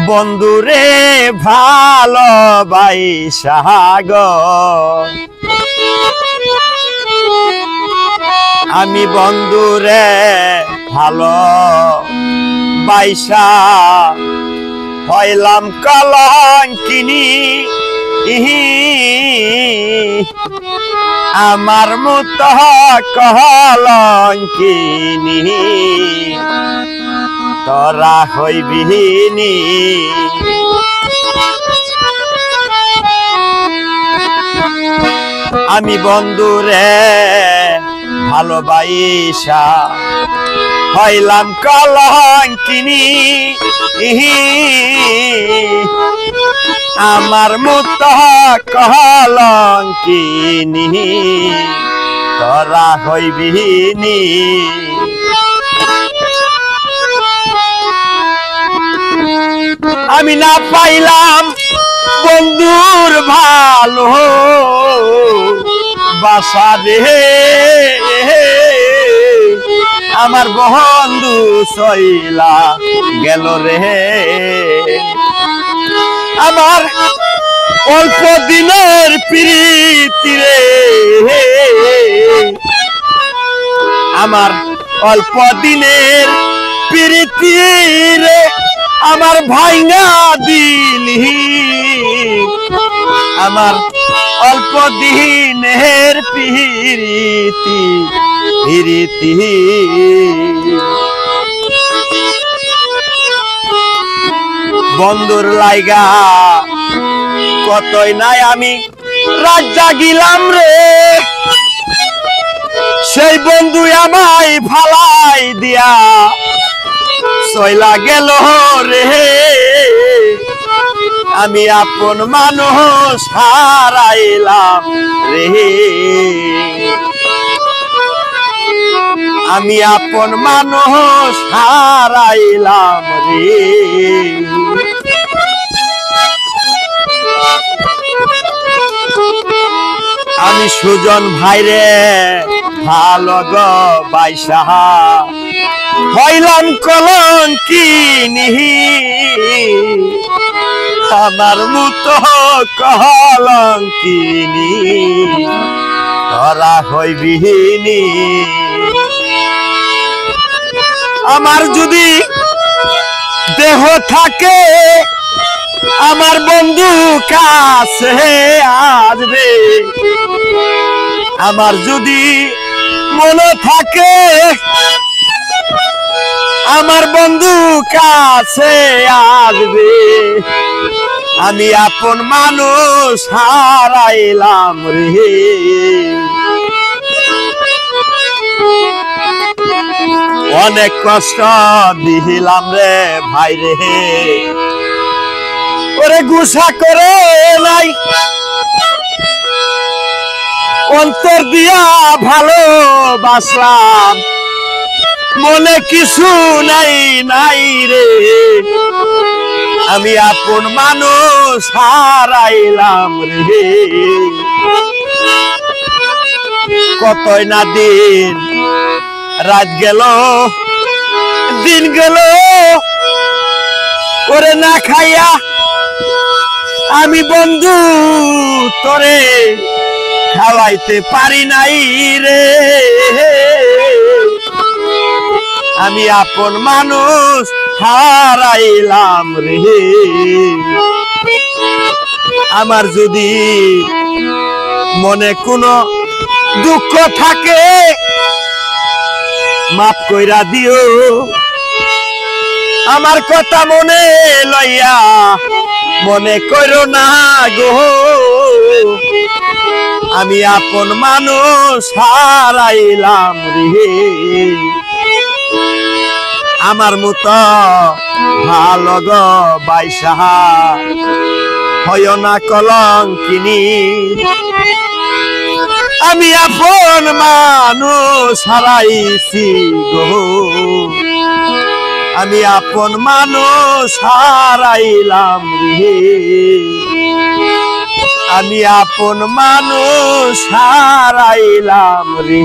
বন্ধুরে ভালোবাসা গো আমি বন্ধুরে ভালোবাসা হইলাম কলঙ্কিনী আমার মত কলঙ্কিনী তোরা হইবিনি আমি বন্ধুরে ভালোবাসা হইলাম কলঙ্কিনী আমার মত কলঙ্কিনী তোরা হইবিনি আমি না পাইলাম বন্ধুর ভালো বাসা রে আমার বন্ধু সইলা গেল রে আমার অল্প দিনের প্রীতি রে আমার অল্প দিনের প্রীতি রে আমার ভাইঙ্গা দিলি আমার অল্প দিনের প্রীতি প্রীতি বন্ধুর লাইগা কতই নাই আমি রাত জাগিলাম রে সেই বন্ধু আমায় ফালাই দিয়া সইলা গেল রে আমি আপন মানুষ হারাইলাম রে আমি আপন মানুষ হারাইলাম রে আমি সুজন ভাইরে ভালো গো বাইসা হইলাম কলঙ্কিনী আমার মত কলঙ্কিনী তোরা হইবিনি আমার যদি দেহ থাকে আমার বন্ধু কাছে আসবে আমার যদি মনে থাকে আমার বন্ধু কাছে আসবে আমি আপন মানুষ হারাইলাম রে অনেক কষ্ট দিলাম রে ভাই রে ওরে গুসা করে নাই অন্তর দিয়া ভালোবাসলাম মনে কিছু নাই নাই রে আমি আপন মানুষ হারাইলাম রে কতই না দিন রাত গেল দিন গেল ওরে না খাইয়া আমি বন্ধু তোরে খাওয়াইতে পারি নাই রে আমি আপন মানুষ হারাইলাম রে আমার যদি মনে কোনো দুঃখ থাকে মাফ কইরা দিও আমার কথা মনে লইয়া মনে করো না গো আমি আপন মানুষ হারাইলাম রে আমার মতো ভালো গো বাইসা হয় না কলঙ্কিনী আমি আপন মানুষ হারাইছি গো আমি আপন মানুষ হারাইলাম রে আমি আপন মানুষ হারাইলাম রে।